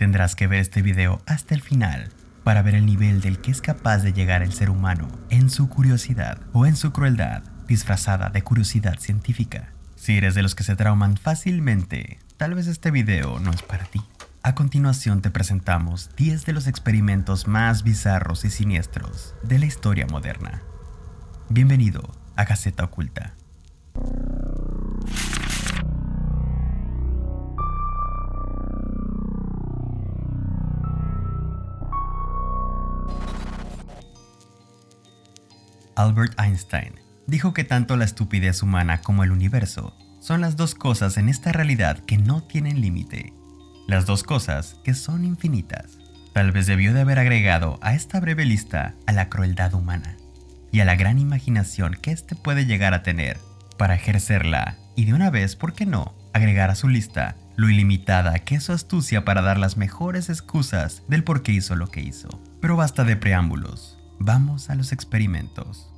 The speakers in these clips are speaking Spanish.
Tendrás que ver este video hasta el final para ver el nivel del que es capaz de llegar el ser humano en su curiosidad o en su crueldad, disfrazada de curiosidad científica. Si eres de los que se trauman fácilmente, tal vez este video no es para ti. A continuación te presentamos 10 de los experimentos más bizarros y siniestros de la historia moderna. Bienvenido a Gaceta Oculta. Albert Einstein dijo que tanto la estupidez humana como el universo son las dos cosas en esta realidad que no tienen límite. Las dos cosas que son infinitas. Tal vez debió de haber agregado a esta breve lista a la crueldad humana y a la gran imaginación que éste puede llegar a tener para ejercerla y de una vez, ¿por qué no?, agregar a su lista lo ilimitada que es su astucia para dar las mejores excusas del por qué hizo lo que hizo. Pero basta de preámbulos, vamos a los experimentos.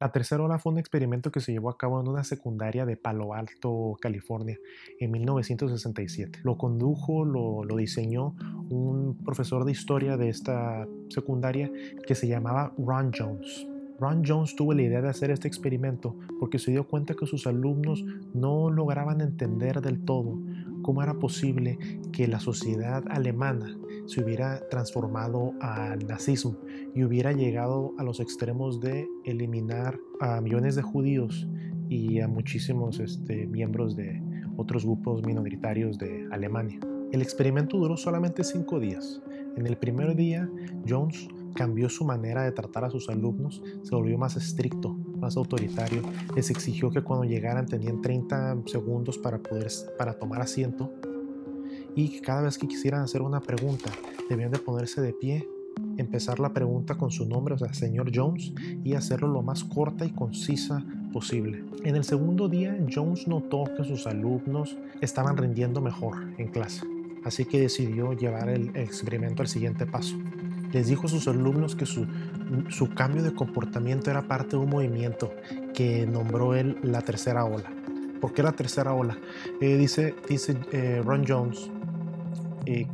La tercera ola fue un experimento que se llevó a cabo en una secundaria de Palo Alto, California, en 1967. Lo condujo, lo diseñó un profesor de historia de esta secundaria que se llamaba Ron Jones. Ron Jones tuvo la idea de hacer este experimento porque se dio cuenta que sus alumnos no lograban entender del todo cómo era posible que la sociedad alemana se hubiera transformado al nazismo y hubiera llegado a los extremos de eliminar a millones de judíos y a muchísimos miembros de otros grupos minoritarios de Alemania. El experimento duró solamente 5 días. En el primer día, Jones cambió su manera de tratar a sus alumnos, se volvió más estricto, más autoritario, les exigió que cuando llegaran tenían 30 segundos para tomar asiento y que cada vez que quisieran hacer una pregunta debían de ponerse de pie, empezar la pregunta con su nombre, o sea, señor Jones, y hacerlo lo más corta y concisa posible. En el segundo día, Jones notó que sus alumnos estaban rindiendo mejor en clase, así que decidió llevar el experimento al siguiente paso. Les dijo a sus alumnos que su cambio de comportamiento era parte de un movimiento que nombró él la tercera ola. ¿Por qué la tercera ola? Dice Ron Jones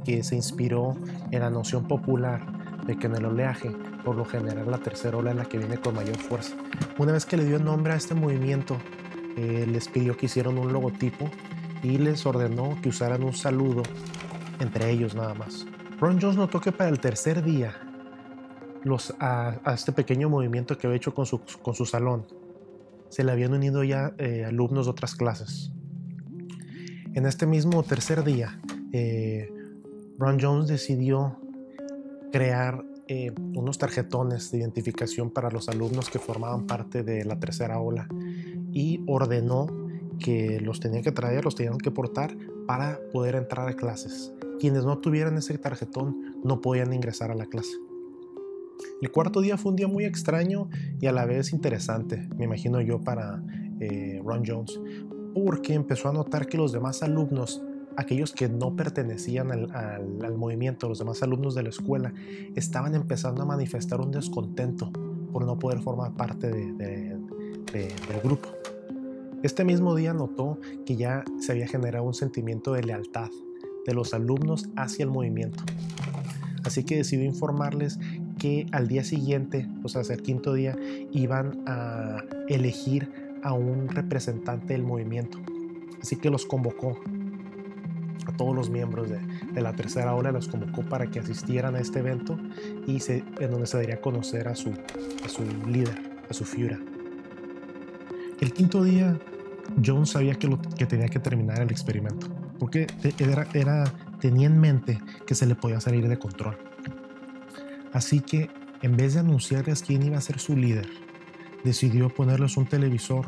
que se inspiró en la noción popular de que en el oleaje, por lo general, la tercera ola es la que viene con mayor fuerza. Una vez que le dio nombre a este movimiento, les pidió que hicieran un logotipo y les ordenó que usaran un saludo entre ellos nada más. Ron Jones notó que para el tercer día a este pequeño movimiento que había hecho con su salón se le habían unido ya alumnos de otras clases. En este mismo tercer día, Ron Jones decidió crear unos tarjetones de identificación para los alumnos que formaban parte de la tercera ola y ordenó que los tenían que traer, los tenían que portar para poder entrar a clases. Quienes no tuvieran ese tarjetón no podían ingresar a la clase. El cuarto día fue un día muy extraño y a la vez interesante, me imagino yo, para Ron Jones, porque empezó a notar que los demás alumnos, aquellos que no pertenecían al movimiento, los demás alumnos de la escuela, estaban empezando a manifestar un descontento por no poder formar parte del grupo. Este mismo día notó que ya se había generado un sentimiento de lealtad de los alumnos hacia el movimiento. Así que decidió informarles que al día siguiente, o sea, el quinto día, iban a elegir a un representante del movimiento. Así que los convocó a todos los miembros de la tercera ola, los convocó para que asistieran a este evento y en donde se daría a conocer a su líder, a su Führer. El quinto día, Jones sabía que tenía que terminar el experimento, porque tenía en mente que se le podía salir de control. Así que, en vez de anunciarles quién iba a ser su líder, decidió ponerles un televisor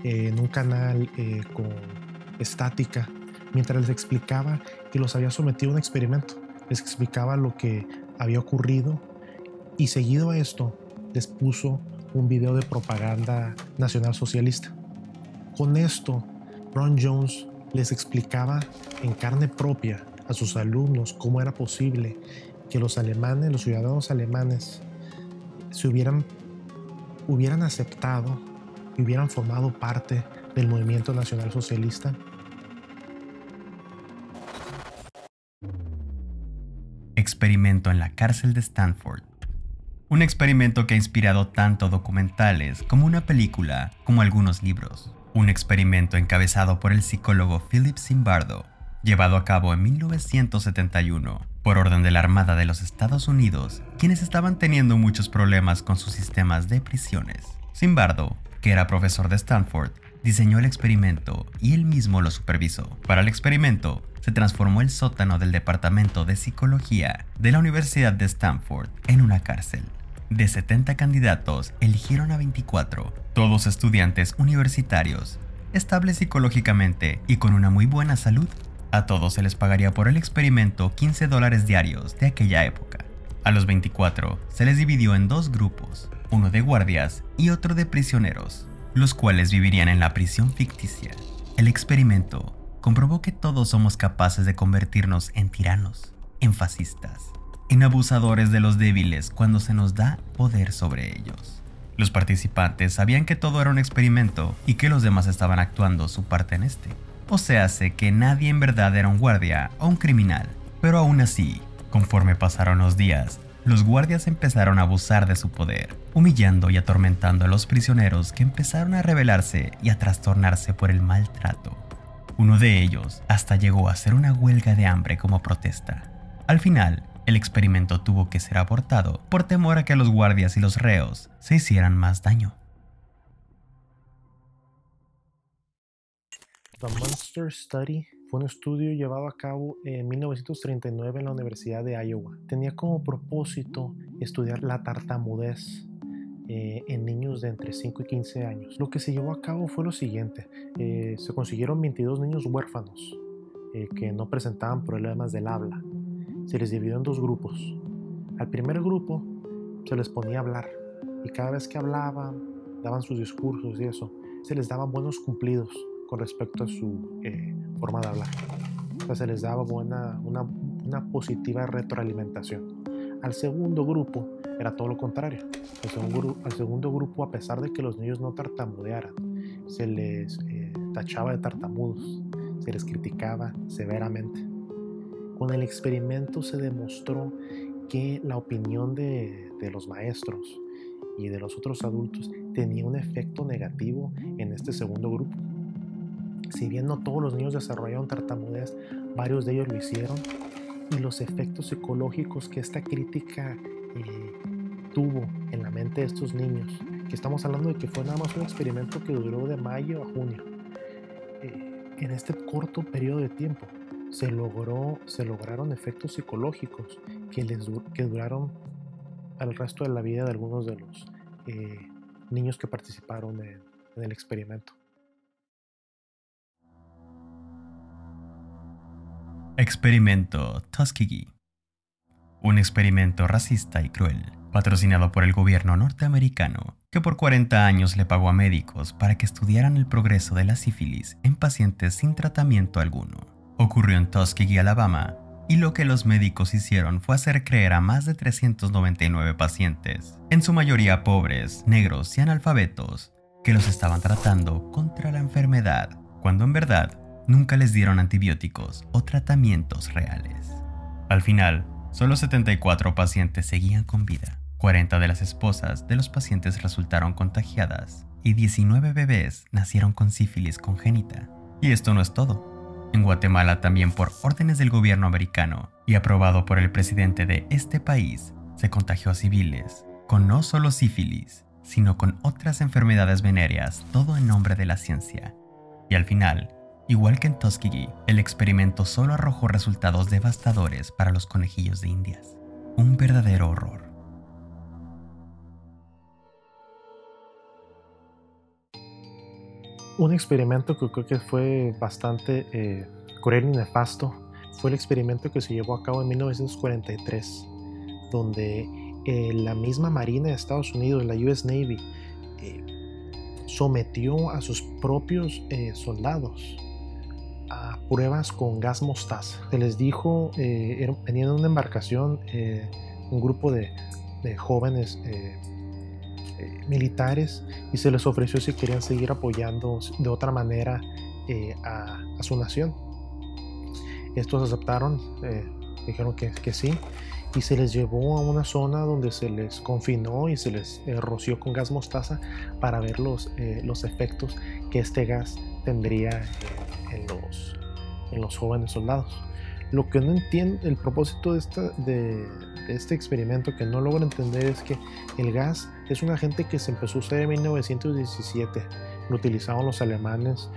en un canal con estática, mientras les explicaba que los había sometido a un experimento. Les explicaba lo que había ocurrido y seguido a esto les puso un video de propaganda nacionalsocialista. Con esto, Ron Jones les explicaba en carne propia a sus alumnos cómo era posible que los ciudadanos alemanes hubieran aceptado y hubieran formado parte del movimiento nacionalsocialista experimento en la cárcel de Stanford. Un experimento que ha inspirado tanto documentales como una película, como algunos libros. Un experimento encabezado por el psicólogo Philip Zimbardo, llevado a cabo en 1971, por orden de la Armada de los Estados Unidos, quienes estaban teniendo muchos problemas con sus sistemas de prisiones. Zimbardo, que era profesor de Stanford, diseñó el experimento y él mismo lo supervisó. Para el experimento, se transformó el sótano del Departamento de Psicología de la Universidad de Stanford en una cárcel. De 70 candidatos, eligieron a 24, todos estudiantes universitarios, estables psicológicamente y con una muy buena salud. A todos se les pagaría por el experimento $15 diarios de aquella época. A los 24 se les dividió en dos grupos, uno de guardias y otro de prisioneros, los cuales vivirían en la prisión ficticia. El experimento comprobó que todos somos capaces de convertirnos en tiranos, en fascistas, en abusadores de los débiles cuando se nos da poder sobre ellos. Los participantes sabían que todo era un experimento y que los demás estaban actuando su parte en este. O sea, sé que nadie en verdad era un guardia o un criminal, pero aún así, conforme pasaron los días, los guardias empezaron a abusar de su poder, humillando y atormentando a los prisioneros que empezaron a rebelarse y a trastornarse por el maltrato. Uno de ellos hasta llegó a hacer una huelga de hambre como protesta. Al final, el experimento tuvo que ser abortado por temor a que los guardias y los reos se hicieran más daño. The Monster Study fue un estudio llevado a cabo en 1939 en la Universidad de Iowa. Tenía como propósito estudiar la tartamudez en niños de entre 5 y 15 años. Lo que se llevó a cabo fue lo siguiente. Se consiguieron 22 niños huérfanos que no presentaban problemas del habla. Se les dividió en dos grupos. Al primer grupo se les ponía a hablar y cada vez que hablaban, daban sus discursos y eso, se les daban buenos cumplidos con respecto a su forma de hablar. O sea, se les daba una positiva retroalimentación. Al segundo grupo era todo lo contrario. Al segundo grupo, a pesar de que los niños no tartamudearan, se les tachaba de tartamudos, se les criticaba severamente. Con el experimento se demostró que la opinión de los maestros y de los otros adultos tenía un efecto negativo en este segundo grupo. Si bien no todos los niños desarrollaron tartamudez, varios de ellos lo hicieron, y los efectos psicológicos que esta crítica tuvo en la mente de estos niños, que estamos hablando de que fue nada más un experimento que duró de mayo a junio, en este corto periodo de tiempo se lograron efectos psicológicos que duraron al resto de la vida de algunos de los niños que participaron en el experimento. Experimento Tuskegee. Un experimento racista y cruel, patrocinado por el gobierno norteamericano, que por 40 años le pagó a médicos para que estudiaran el progreso de la sífilis en pacientes sin tratamiento alguno. Ocurrió en Tuskegee, Alabama, y lo que los médicos hicieron fue hacer creer a más de 399 pacientes, en su mayoría pobres, negros y analfabetos, que los estaban tratando contra la enfermedad, cuando en verdad nunca les dieron antibióticos o tratamientos reales. Al final, solo 74 pacientes seguían con vida. 40 de las esposas de los pacientes resultaron contagiadas y 19 bebés nacieron con sífilis congénita. Y esto no es todo. En Guatemala también, por órdenes del gobierno americano y aprobado por el presidente de este país, se contagió a civiles con no solo sífilis, sino con otras enfermedades venéreas, todo en nombre de la ciencia. Y al final, igual que en Tuskegee, el experimento solo arrojó resultados devastadores para los conejillos de Indias. Un verdadero horror. Un experimento que creo que fue bastante cruel y nefasto fue el experimento que se llevó a cabo en 1943, donde la misma Marina de Estados Unidos, la US Navy, sometió a sus propios soldados a pruebas con gas mostaza. Se les dijo, venían en una embarcación, un grupo de jóvenes militares, y se les ofreció si querían seguir apoyando de otra manera a su nación. Estos aceptaron, dijeron que sí, y se les llevó a una zona donde se les confinó y se les roció con gas mostaza para ver los efectos que este gas tendría en los jóvenes soldados. Lo que no entiendo, el propósito de este experimento que no logro entender es que el gas es un agente que se empezó a usar en 1917. Lo utilizaban los alemanes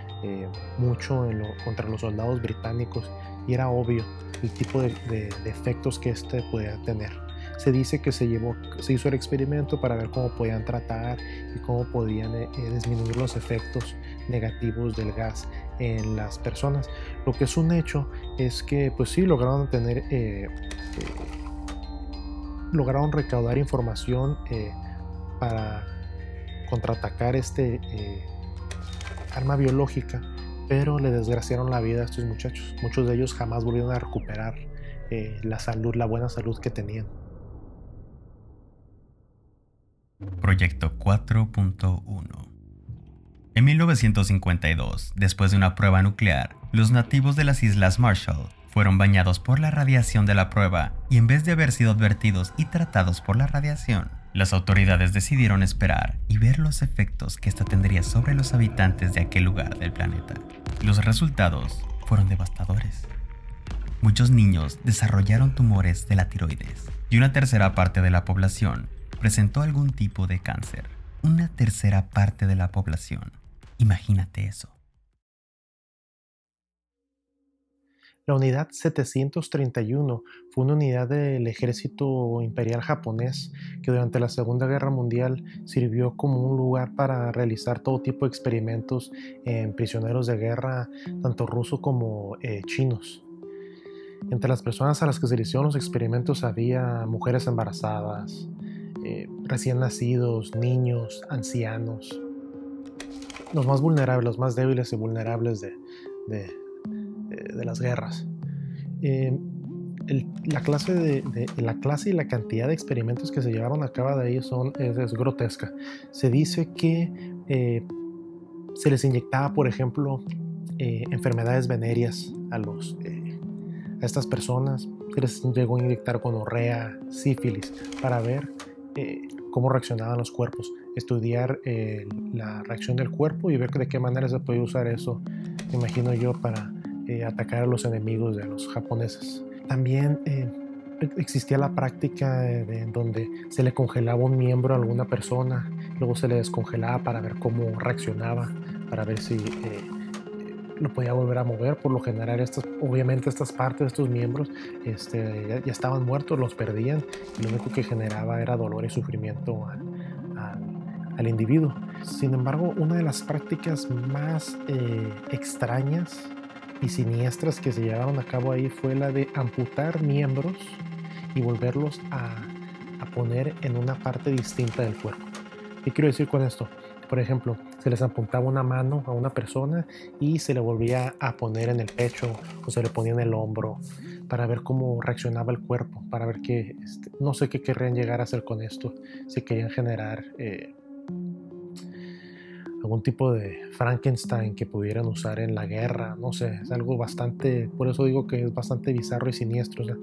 mucho contra los soldados británicos y era obvio el tipo de efectos que este podía tener. Se dice que se hizo el experimento para ver cómo podían tratar y cómo podían disminuir los efectos negativos del gas en las personas. Lo que es un hecho es que pues sí lograron lograron recaudar información para contraatacar este arma biológica, pero le desgraciaron la vida a estos muchachos. Muchos de ellos jamás volvieron a recuperar la buena salud que tenían. Proyecto 4.1. En 1952, después de una prueba nuclear, los nativos de las Islas Marshall fueron bañados por la radiación de la prueba y en vez de haber sido advertidos y tratados por la radiación, las autoridades decidieron esperar y ver los efectos que esta tendría sobre los habitantes de aquel lugar del planeta. Los resultados fueron devastadores. Muchos niños desarrollaron tumores de la tiroides y una tercera parte de la población presentó algún tipo de cáncer. Una tercera parte de la población. Imagínate eso. La unidad 731 fue una unidad del ejército imperial japonés que durante la Segunda Guerra Mundial sirvió como un lugar para realizar todo tipo de experimentos en prisioneros de guerra, tanto rusos como chinos. Entre las personas a las que se le hicieron los experimentos había mujeres embarazadas, recién nacidos, niños, ancianos, los más vulnerables, los más débiles y vulnerables de las guerras. La clase y la cantidad de experimentos que se llevaron a cabo de ahí es grotesca. Se dice que se les inyectaba, por ejemplo, enfermedades venéreas a estas personas. Se les llegó a inyectar gonorrea, sífilis, para ver cómo reaccionaban los cuerpos, estudiar la reacción del cuerpo y ver de qué manera se podía usar eso, me imagino yo, para atacar a los enemigos de los japoneses. También existía la práctica en donde se le congelaba un miembro a alguna persona, luego se le descongelaba para ver cómo reaccionaba, para ver si lo podía volver a mover. Por lo general obviamente estas partes, estos miembros ya estaban muertos, los perdían y lo único que generaba era dolor y sufrimiento al individuo. Sin embargo, una de las prácticas más extrañas y siniestras que se llevaron a cabo ahí fue la de amputar miembros y volverlos a poner en una parte distinta del cuerpo. ¿Qué quiero decir con esto? Por ejemplo, se les apuntaba una mano a una persona y se le volvía a poner en el pecho o se le ponía en el hombro para ver cómo reaccionaba el cuerpo, para ver qué, no sé qué querrían llegar a hacer con esto, si querían generar algún tipo de Frankenstein que pudieran usar en la guerra, no sé, es algo bastante, por eso digo que es bastante bizarro y siniestro. O sea,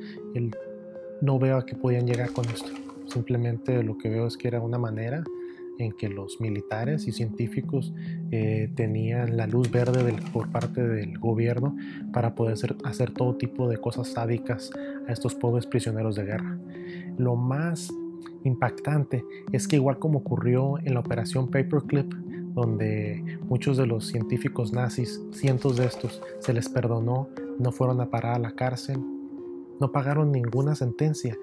no veo a qué podían llegar con esto, simplemente lo que veo es que era una manera en que los militares y científicos tenían la luz verde por parte del gobierno para poder hacer todo tipo de cosas sádicas a estos pobres prisioneros de guerra. Lo más impactante es que, igual como ocurrió en la operación Paperclip, donde muchos de los científicos nazis, cientos de estos, se les perdonó, no fueron a parar a la cárcel, no pagaron ninguna sentencia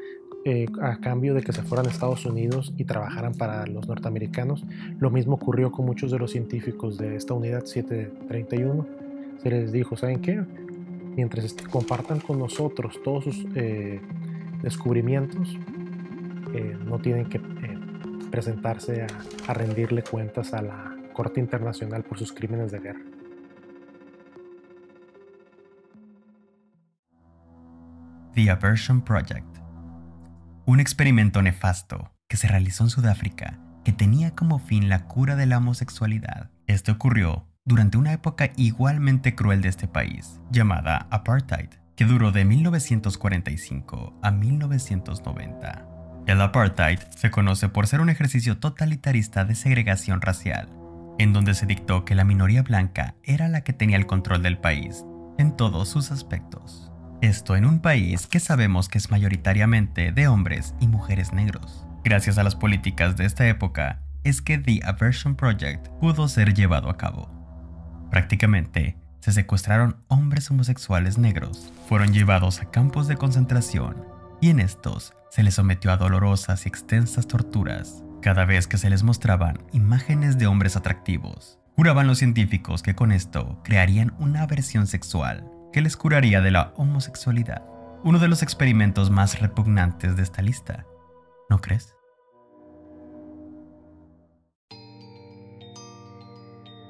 a cambio de que se fueran a Estados Unidos y trabajaran para los norteamericanos. Lo mismo ocurrió con muchos de los científicos de esta unidad 731. Se les dijo, ¿saben qué? Mientras compartan con nosotros todos sus descubrimientos, no tienen que presentarse a rendirle cuentas a la Corte Internacional por sus crímenes de guerra. The Aversion Project. Un experimento nefasto que se realizó en Sudáfrica que tenía como fin la cura de la homosexualidad. Esto ocurrió durante una época igualmente cruel de este país, llamada Apartheid. que duró de 1945 a 1990. El apartheid se conoce por ser un ejercicio totalitarista de segregación racial, en donde se dictó que la minoría blanca era la que tenía el control del país en todos sus aspectos. Esto en un país que sabemos que es mayoritariamente de hombres y mujeres negros. Gracias a las políticas de esta época, es que The Aversion Project pudo ser llevado a cabo. Prácticamente, se secuestraron hombres homosexuales negros, fueron llevados a campos de concentración y en estos se les sometió a dolorosas y extensas torturas. Cada vez que se les mostraban imágenes de hombres atractivos, juraban los científicos que con esto crearían una aversión sexual que les curaría de la homosexualidad. Uno de los experimentos más repugnantes de esta lista, ¿no crees?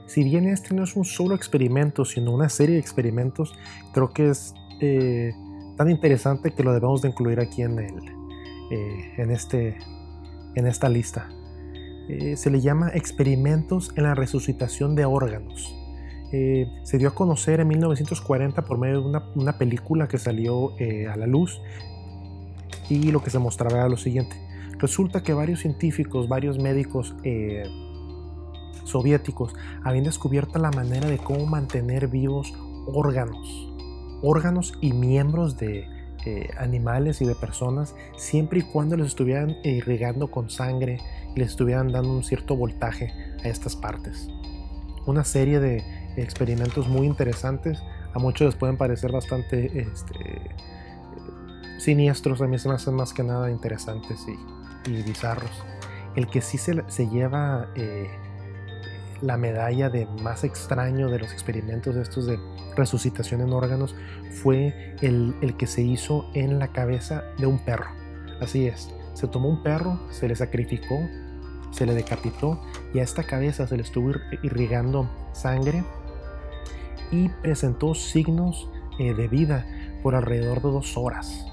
Si bien este no es un solo experimento, sino una serie de experimentos, creo que es tan interesante que lo debemos de incluir aquí en esta lista. Se le llama experimentos en la resucitación de órganos. Se dio a conocer en 1940 por medio de una película que salió a la luz, y lo que se mostraba era lo siguiente. Resulta que varios científicos, varios médicos soviéticos habían descubierto la manera de cómo mantener vivos órganos y miembros de animales y de personas, siempre y cuando les estuvieran irrigando con sangre y les estuvieran dando un cierto voltaje a estas partes. Una serie de experimentos muy interesantes. A muchos les pueden parecer bastante siniestros. A mí se me hacen más que nada interesantes y bizarros. El que sí se lleva la medalla de más extraño de los experimentos estos de resucitación en órganos fue el que se hizo en la cabeza de un perro. Así es, se tomó un perro, se le sacrificó, se le decapitó y a esta cabeza se le estuvo irrigando sangre y presentó signos de vida por alrededor de 2 horas.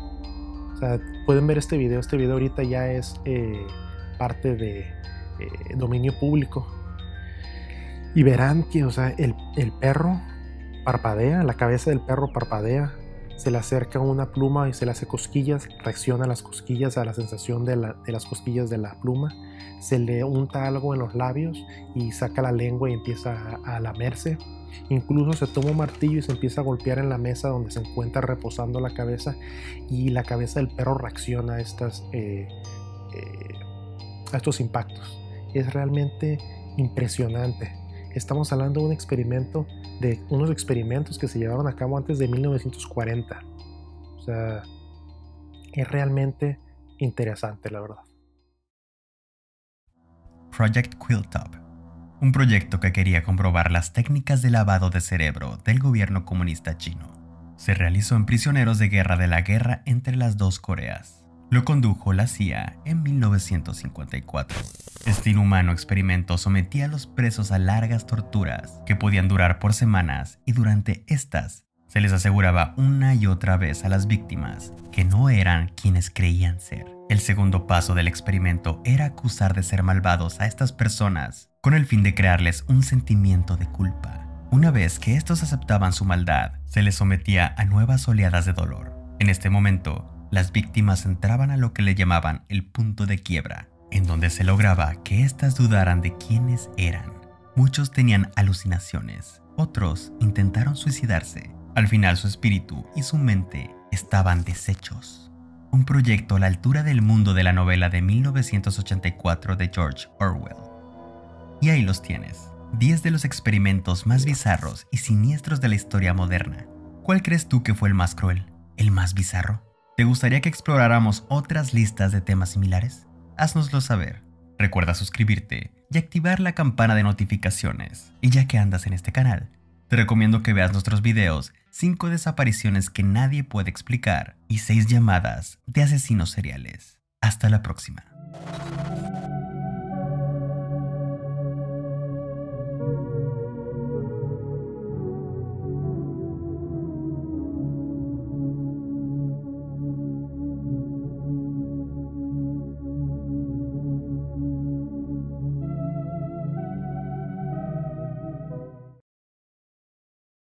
O sea, pueden ver este video ahorita ya es parte de dominio público. Y verán que, o sea, el perro parpadea, la cabeza del perro parpadea, se le acerca una pluma y se le hace cosquillas, reacciona a las cosquillas, a la sensación de las cosquillas de la pluma, se le unta algo en los labios y saca la lengua y empieza a lamerse. Incluso se toma un martillo y se empieza a golpear en la mesa donde se encuentra reposando la cabeza, y la cabeza del perro reacciona a estos impactos. Es realmente impresionante. Estamos hablando de unos experimentos que se llevaron a cabo antes de 1940. O sea, es realmente interesante, la verdad. Project Quilltop, un proyecto que quería comprobar las técnicas de lavado de cerebro del gobierno comunista chino. Se realizó en prisioneros de guerra de la guerra entre las dos Coreas. Lo condujo la CIA en 1954. Este inhumano experimento sometía a los presos a largas torturas que podían durar por semanas, y durante estas se les aseguraba una y otra vez a las víctimas que no eran quienes creían ser. El segundo paso del experimento era acusar de ser malvados a estas personas con el fin de crearles un sentimiento de culpa. Una vez que estos aceptaban su maldad, se les sometía a nuevas oleadas de dolor. En este momento, las víctimas entraban a lo que le llamaban el punto de quiebra, en donde se lograba que éstas dudaran de quiénes eran. Muchos tenían alucinaciones, otros intentaron suicidarse. Al final su espíritu y su mente estaban deshechos. Un proyecto a la altura del mundo de la novela de 1984 de George Orwell. Y ahí los tienes, 10 de los experimentos más bizarros y siniestros de la historia moderna. ¿Cuál crees tú que fue el más cruel? ¿El más bizarro? ¿Te gustaría que exploráramos otras listas de temas similares? Haznoslo saber. Recuerda suscribirte y activar la campana de notificaciones. Y ya que andas en este canal, te recomiendo que veas nuestros videos 5 desapariciones que nadie puede explicar y 6 llamadas de asesinos seriales. Hasta la próxima.